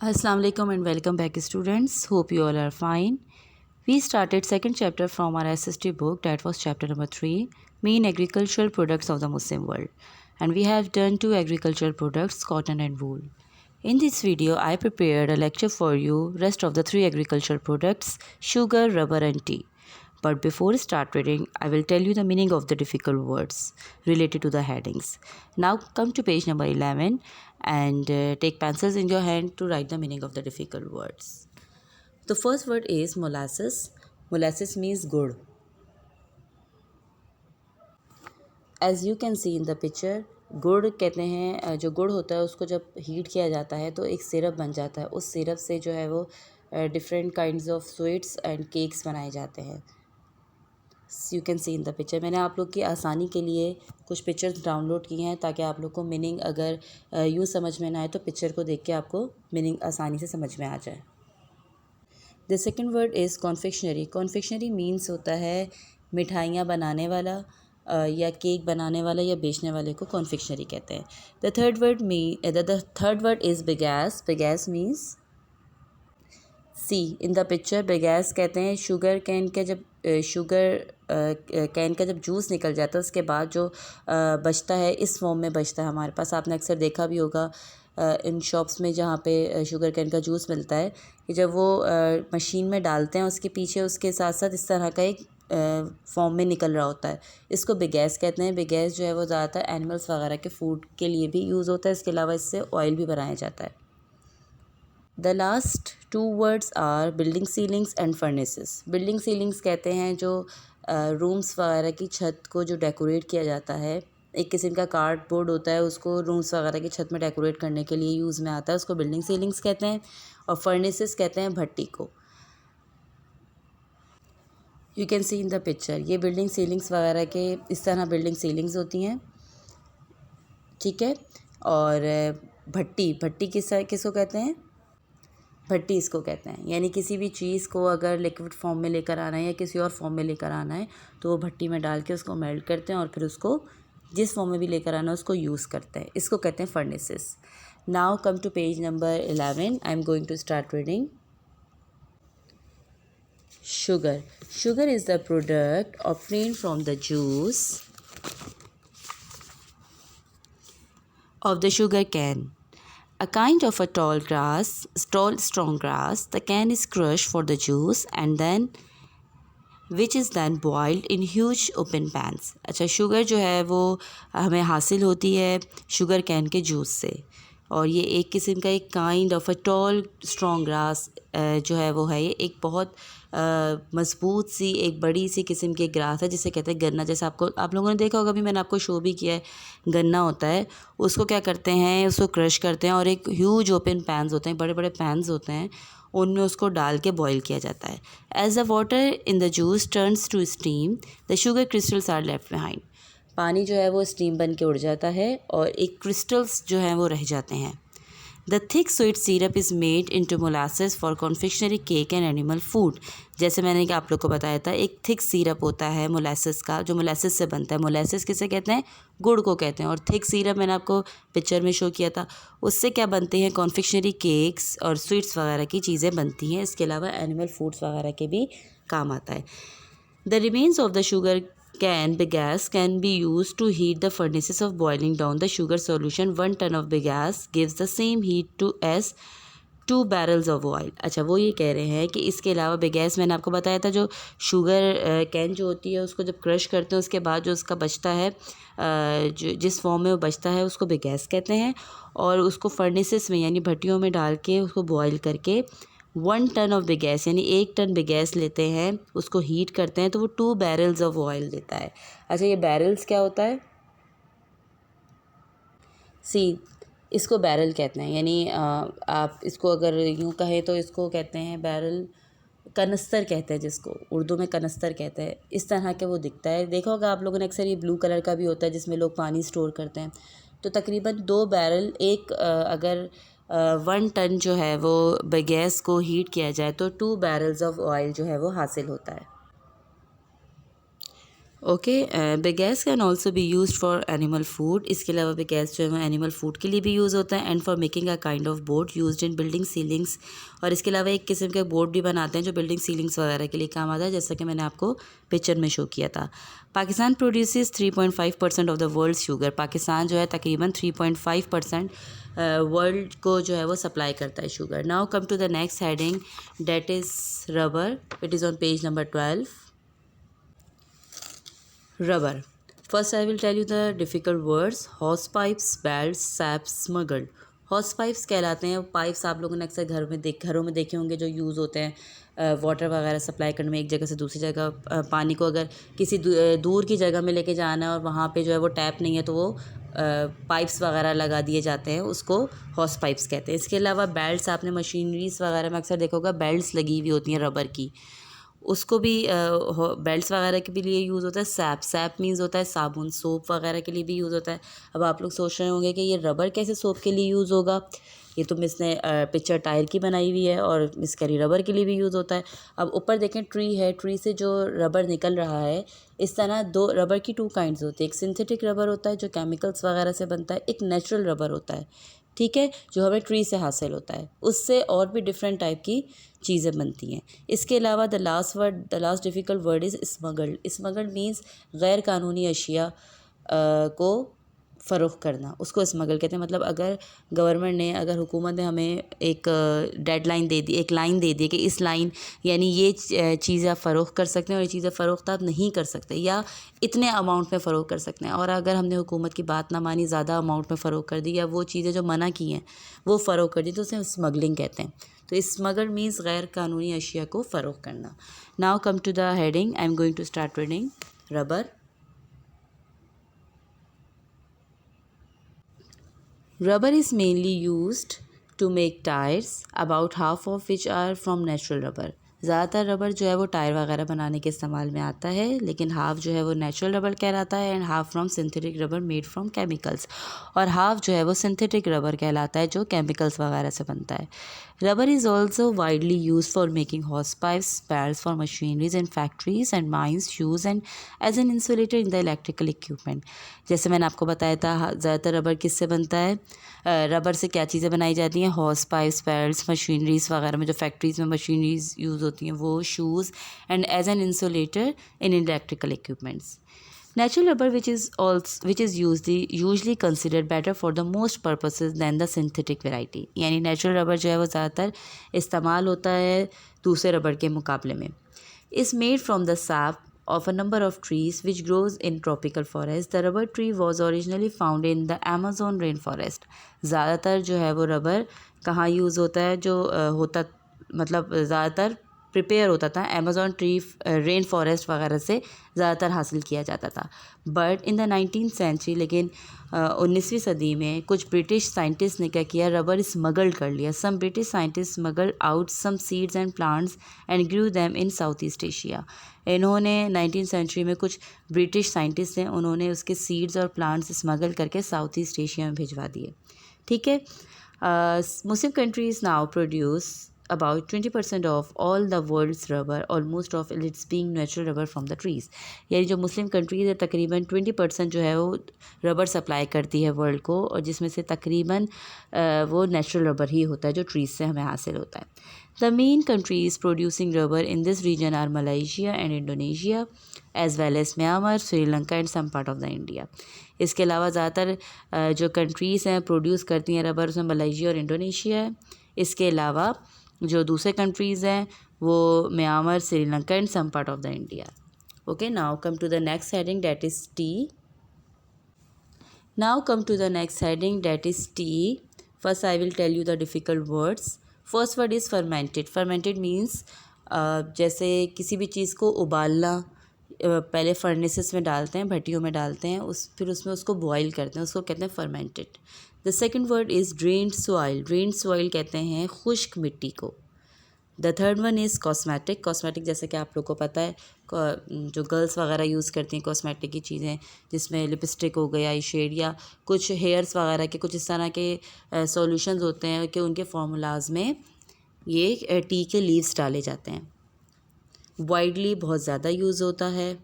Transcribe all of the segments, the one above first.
Assalamu alaikum and welcome back students. Hope you all are fine. We started second chapter from our SST book, that was chapter number 3, main agricultural products of the Muslim world. And we have done 2 agricultural products, cotton and wool. In this video I prepared a lecture for you rest of the 3 agricultural products, sugar, rubber and tea. But before start reading, I will tell you the meaning of the difficult words related to the headings. Now come to page number 11 and take pencils in your hand to write the meaning of the difficult words. The first word is molasses. Molasses means good. As you can see in the picture, गुड़ कहते हैं, जो गुड़ होता है उसको जब heat किया जाता है तो एक सिरप बन जाता है. उस सिरप से जो है वो different kinds of sweets and cakes बनाए जाते हैं. You can see in the picture. मैंने आप लोग की आसानी के लिए कुछ पिक्चर्स डाउनलोड किए हैं ताकि आप लोग को मीनिंग अगर यूँ समझ में ना आए तो पिक्चर को देख के आपको मीनिंग आसानी से समझ में आ जाए. The second word is confectionery. Confectionery means होता है मिठाइयाँ बनाने वाला या केक बनाने वाला या बेचने वाले को कॉन्फेक्शनरी कहते हैं. The third word is bagasse. Bagasse means see in the picture. Bagasse कहते हैं शुगर कैन का जब कैन का जब जूस निकल जाता है उसके बाद जो बचता है, इस फॉर्म में बचता है हमारे पास. आपने अक्सर देखा भी होगा इन शॉप्स में जहाँ पे शुगर कैन का जूस मिलता है कि जब वो मशीन में डालते हैं उसके पीछे उसके साथ साथ इस तरह का एक फॉर्म में निकल रहा होता है. इसको बिगैस कहते हैं. बिगैस जो है वो ज़्यादातर एनिमल्स वगैरह के फूड के लिए भी यूज़ होता है. इसके अलावा इससे ऑयल भी बनाया जाता है. The last 2 words are building ceilings and furnaces. Building ceilings कहते हैं जो रूम्स वगैरह की छत को जो डेकोरेट किया जाता है. एक किस्म का कार्डबोर्ड होता है, उसको रूम्स वगैरह की छत में डेकोरेट करने के लिए यूज़ में आता है. उसको बिल्डिंग सीलिंग्स कहते हैं. और फर्नेसेस कहते हैं भट्टी को. You can see in the picture. ये बिल्डिंग सीलिंग्स वगैरह के इस तरह बिल्डिंग सीलिंग्स होती हैं, ठीक है. और भट्टी किसको कहते हैं? भट्टी इसको कहते हैं. यानी किसी भी चीज़ को अगर लिक्विड फॉर्म में लेकर आना है या किसी और फॉर्म में लेकर आना है तो वो भट्टी में डाल के उसको मेल्ट करते हैं और फिर उसको जिस फॉर्म में भी लेकर आना है उसको यूज़ करते हैं. इसको कहते हैं furnaces. Now come to page number 11. I am going to start reading. Sugar. Sugar is the product obtained from the juice of the sugar cane. A kind of a tall strong grass. The cane is crushed for the juice and then which is then boiled in huge open pans. अच्छा, sugar जो है वो हमें हासिल होती है sugar cane के juice से. और ये एक किस्म का एक kind of a tall strong grass जो है वो है. ये एक बहुत मजबूत सी एक बड़ी सी किस्म की ग्रास है जिसे कहते हैं गन्ना. जैसे आप लोगों ने देखा होगा, भी मैंने आपको शो भी किया है. गन्ना होता है, उसको क्या करते हैं, उसको क्रश करते हैं और एक ह्यूज ओपन पैन्स होते हैं, बड़े बड़े पैन्स होते हैं, उनमें उसको डाल के बॉईल किया जाता है. As the water in the juice turns to steam the sugar crystals are left behind. पानी जो है वो स्टीम बन के उड़ जाता है और एक क्रिस्टल्स जो हैं वो रह जाते हैं. The thick sweet syrup is made into molasses for confectionery cake and animal food. जैसे मैंने कि आप लोग को बताया था, एक थिक सिरप होता है मोलासेस का जो मोलासेस से बनता है. मोलासेस किसे कहते हैं? गुड़ को कहते हैं. और थिक सिरप मैंने आपको पिक्चर में शो किया था. उससे क्या बनते हैं? कॉन्फेक्शनरी केक्स और स्वीट्स वगैरह की चीज़ें बनती हैं. इसके अलावा एनिमल फूड्स वगैरह के भी काम आता है. The remains of the sugar bagasse can be used to heat the furnaces of boiling down the sugar solution. 1 ton of bagasse gives the same heat to as 2 barrels of oil. अच्छा, वो ये कह रहे हैं कि इसके अलावा बिगैस मैंने आपको बताया था, जो शुगर कैन जो होती है उसको जब क्रश करते हैं उसके बाद जो उसका बचता है, जो जिस फॉर्म में वो बचता है उसको बिगैस कहते हैं. और उसको फर्नेसेस में यानी भट्टियों में डाल के उसको बॉयल करके 1 टन ऑफ बिगैस यानी 1 टन बिगैस लेते हैं, उसको हीट करते हैं तो वो 2 बैरल्स ऑफ ऑयल देता है. अच्छा, ये बैरल्स क्या होता है? इसको बैरल कहते हैं. यानी आप इसको अगर यूँ कहें तो इसको कहते हैं बैरल, कनस्तर कहते हैं जिसको उर्दू में कनस्तर कहते हैं. इस तरह के वो दिखता है. देखा होगा आप लोगों ने अक्सर, ये ब्लू कलर का भी होता है जिसमें लोग पानी स्टोर करते हैं. तो तकरीबन 2 बैरल अगर 1 टन जो है वो गैस को हीट किया जाए तो 2 बैरल्स ऑफ ऑयल जो है वो हासिल होता है. Okay, bagasse can also be use for animal food. इसके अलावा बिगैस जो है वो एनिमल फूड के लिए भी यूज़ होता है। And for making a kind of board used in building ceilings. और इसके अलावा एक किस्म के बोर्ड भी बनाते हैं जो बिल्डिंग सीलिंग्स वगैरह के लिए काम आता है, जैसा कि मैंने आपको पिक्चर में शो किया था। Pakistan produces 3.5% of the world sugar. Pakistan जो है तकरीबन 3.5% वर्ल्ड को जो है वो सप्लाई करता है sugar. Now come to the next heading, that is rubber. It is on page number 12। Rubber. First, I will tell you the difficult words. Hose pipes, belts, saps, smuggled. House pipes कहलाते हैं। Pipes आप लोगों ने अक्सर घरों में देखे होंगे जो यूज़ होते हैं वाटर वगैरह सप्लाई करने में, एक जगह से दूसरी जगह पानी को अगर किसी दूर की जगह में लेके जाना है और वहाँ पे जो है वो टैप नहीं है तो वो पाइप्स वगैरह लगा दिए जाते हैं, उसको हॉस पाइप्स कहते हैं। इसके अलावा बेल्ट्स, आपने मशीनरीज वगैरह में अक्सर देखा होगा बेल्ट्स लगी हुई होती हैं रबर की, उसको भी बेल्ट्स वगैरह के भी लिए यूज़ होता है। सैप मीन्स होता है साबुन, सोप वगैरह के लिए भी यूज़ होता है। अब आप लोग सोच रहे होंगे कि ये रबर कैसे सोप के लिए यूज़ होगा, ये तो मिस ने पिक्चर टायर की बनाई हुई है और मिस कह रही रबर के लिए भी यूज़ होता है। अब ऊपर देखें ट्री है, ट्री से जो रबर निकल रहा है, इस तरह दो रबर की 2 काइंड्स होती है। एक सिंथेटिक रबर होता है जो केमिकल्स वगैरह से बनता है, एक नेचुरल रबर होता है, ठीक है, जो हमें ट्री से हासिल होता है, उससे और भी डिफरेंट टाइप की चीज़ें बनती हैं। इसके अलावा the last difficult word is smuggled. Smuggled means गैर कानूनी अशिया को फ़रोख्त करना, उसको स्मगल कहते हैं। मतलब अगर गवर्नमेंट ने, अगर हुकूमत ने हमें एक डेडलाइन दे दी, एक लाइन दे दी कि इस लाइन यानी ये चीज़ें आप फ़रोख्त कर सकते हैं और ये चीज़ें फ़रोख्त आप नहीं कर सकते, या इतने अमाउंट में फ़रोख्त कर सकते हैं, और अगर हमने हुकूमत की बात ना मानी, ज़्यादा अमाउंट में फ़रोख्त कर दी या वो चीज़ें जो मना की हैं वो फ़रोख्त कर दी, तो उसे स्मगलिंग कहते हैं। तो स्मगल मीन्स गैर कानूनी अशिया को फ़रोख्त करना। Now come to the heading, I am going to start reading. Rubber. Rubber is mainly used to make tires, about half of which are from natural rubber. ज़्यादातर रबर जो है वो टायर वगैरह बनाने के इस्तेमाल में आता है, लेकिन हाफ जो है वो नेचुरल रबर कहलाता है and half from synthetic rubber made from chemicals, और हाफ जो है वो सिंथेटिक रबर कहलाता है जो केमिकल्स वगैरह से बनता है। Rubber is also widely use for making hose pipes, belts for machineries in factories and mines, shoes and as an insulator in the electrical equipment. जैसे मैंने आपको बताया था, ज़्यादातर रबर किससे बनता है, रबर से क्या चीज़ें बनाई जाती हैं, हॉर्स पाइप्स, बेल्ट्स, मशीनरीज वगैरह में जो फैक्ट्रीज़ में मशीनरीज यूज़ होती हैं वो, shoes and as an insulator in electrical equipments. Natural rubber, which is usually considered better for the most purposes than the synthetic variety. यानी नेचुरल रबर जो है वो ज़्यादातर इस्तेमाल होता है दूसरे रबर के मुकाबले में। Is made from the sap of a number of trees which grows in tropical forest. The rubber tree was originally found in the Amazon rainforest. ज़्यादातर जो है वो रबर कहाँ यूज़ होता है, जो होता मतलब ज़्यादातर प्रिपेयर होता था अमेज़ॉन ट्री रेन फॉरेस्ट वगैरह से ज़्यादातर हासिल किया जाता था। But in the 19th century, लेकिन 19वीं सदी में कुछ ब्रिटिश साइंटिस्ट ने क्या किया, रबर स्मगल्ड कर लिया। Some British scientist smuggled out some seeds and plants and grew them in South East Asia. इन्होंने 19th सेंचुरी में कुछ ब्रिटिश साइंटिस्ट हैं, उन्होंने उसके सीड्स और प्लांट्स स्मगल करके साउथ ईस्ट एशिया में भिजवा दिए, ठीक है। Muslim countries now produce about 20% of all the world's rubber, almost of it's being natural rubber from the trees. यानी जो मुस्लिम कंट्रीज़ है तकरीबन 20% जो है वो रबर सप्लाई करती है वर्ल्ड को, और जिसमें से तकरीबन वो नेचुरल रबर ही होता है जो ट्रीज से हमें हासिल होता है। The main countries producing rubber in this region are Malaysia and Indonesia as well as Myanmar, Sri Lanka and some part of the India. इसके अलावा ज़्यादातर जो कंट्रीज़ हैं प्रोड्यूस करती हैं रबर, उसमें मलेशिया और इंडोनेशिया है। इसके अलावा जो दूसरे कंट्रीज़ हैं वो Myanmar, Sri Lanka and some part of the India. Okay, now come to the next heading, that is tea. Now come to the next heading, that is tea. First I will tell you the difficult words. First word is fermented. Fermented means जैसे किसी भी चीज़ को उबालना, पहले furnaces में डालते हैं, भट्टियों में डालते हैं, फिर उसमें उसको बॉयल करते हैं, उसको कहते हैं fermented. The second word is drained soil. Drained soil कहते हैं खुश्क मिट्टी को। The third one is cosmetic. Cosmetic जैसे कि आप लोग को पता है, जो गर्ल्स वगैरह यूज़ करती हैं कॉस्मेटिक की चीज़ें, जिसमें लिपस्टिक हो गया, आई शेड, या कुछ हेयर्स वगैरह के कुछ इस तरह के सॉल्यूशंस होते हैं कि उनके फार्मूलाज में ये टी के लीव्स डाले जाते हैं। वाइडली बहुत ज़्यादा यूज़ होता है।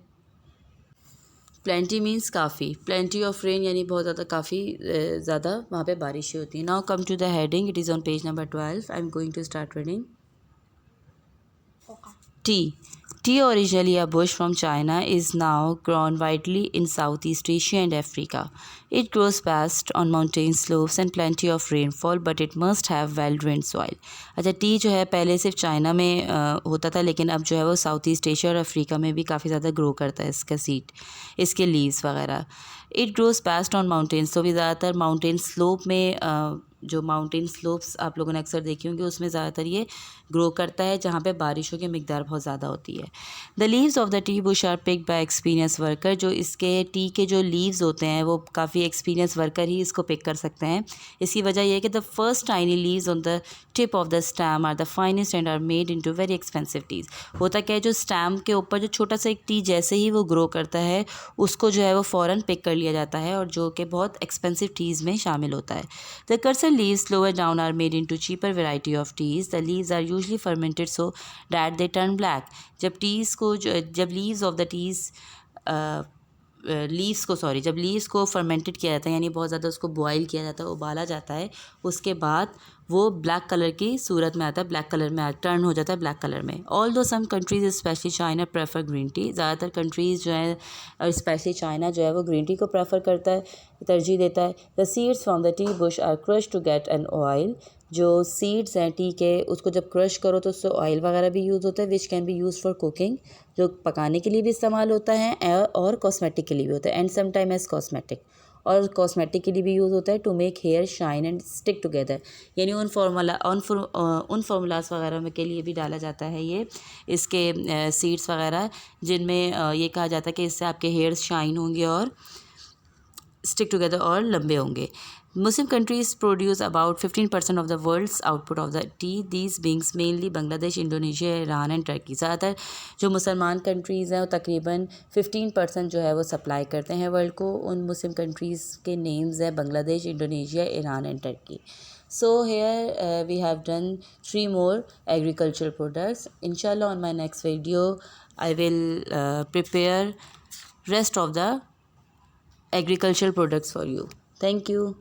प्लेंटी मीन्स काफ़ी, प्लेंटी ऑफ रेन यानी बहुत ज़्यादा, काफ़ी ज़्यादा वहाँ पे बारिशें होती हैं. Now come to the heading. It is on page number 12. I am going to start reading. Tea. Tea, originally a bush from China, is now grown widely in Southeast Asia and Africa. It grows best on mountain slopes and plenty of rainfall, but it must have well-drained soil. अच्छा, T जो है पहले सिर्फ China में होता था, लेकिन अब जो है वो साउथ ईस्ट एशिया और अफ्रीका में भी काफ़ी ज़्यादा ग्रो करता है इसका सीड, इसके लीव्स वगैरह. It grows best on mountains, तो भी ज़्यादातर माउंटेन स्लोप में, जो माउंटेन स्लोप्स आप लोगों ने अक्सर देखी होंगी, उसमें ज़्यादातर ये ग्रो करता है जहाँ पे बारिशों की मिकदार बहुत ज़्यादा होती है. The leaves of the tea bush are picked by experience worker. जो इसके टी के जो लीव्स होते हैं वो काफ़ी एक्सपीरियंस वर्कर ही इसको पिक कर सकते हैं. इसकी वजह यह है कि the first tiny leaves on the tip of the stem are the finest and are made into very expensive teas. होता क्या है, जो स्टैम के ऊपर जो छोटा सा एक टी जैसे ही वो ग्रो करता है, उसको जो है वो फ़ौरन पिक कर लिया जाता है, और जो कि बहुत एक्सपेंसिव टीज़ में शामिल होता है. The cursor leaves lower down are made into cheaper variety of teas. The leaves are usually fermented so that they turn black. जब leaves of the teas जब लीव्स को फर्मेंटेड किया जाता है, यानी बहुत ज़्यादा उसको बॉयल किया जाता है, उबाला जाता है, उसके बाद वो ब्लैक कलर की सूरत में आता है, ब्लैक कलर में टर्न हो जाता है ब्लैक कलर में. Although some countries especially China prefer green tea. ज़्यादातर कंट्रीज़ जो है और स्पेशली चाइना जो है वो ग्रीन टी को प्रेफर करता है, तरजीह देता है. The seeds from the tea bush are crush to get an oil. जो सीड्स हैं टी के, उसको जब क्रश करो तो उससे ऑयल वगैरह भी यूज़ होता है, which can be use for cooking, जो पकाने के लिए भी इस्तेमाल होता है और कॉस्मेटिक के लिए भी होता है, and some time as cosmetic, और कॉस्मेटिक के लिए भी यूज़ होता है to make hair shine and stick together. यानी उन फार्मूलाज वगैरह में के लिए भी डाला जाता है ये इसके सीड्स वगैरह, जिनमें ये कहा जाता है कि इससे आपके हेयर शाइन होंगे और स्टिक टुगेदर और लंबे होंगे. Muslim countries produce about 15% of the world's output of the tea, these being mainly Bangladesh, Indonesia, Iran and Turkey. ज़्यादातर जो मुसलमान कंट्रीज़ हैं वो तकरीबन 15% जो है वो सप्लाई करते हैं वर्ल्ड को. उन मुस्लिम कंट्रीज़ के नेम्स हैं Bangladesh, Indonesia, Iran and Turkey. So here we have done 3 more agricultural products. Inshallah on my next video I will prepare rest of the agricultural products for you. Thank you.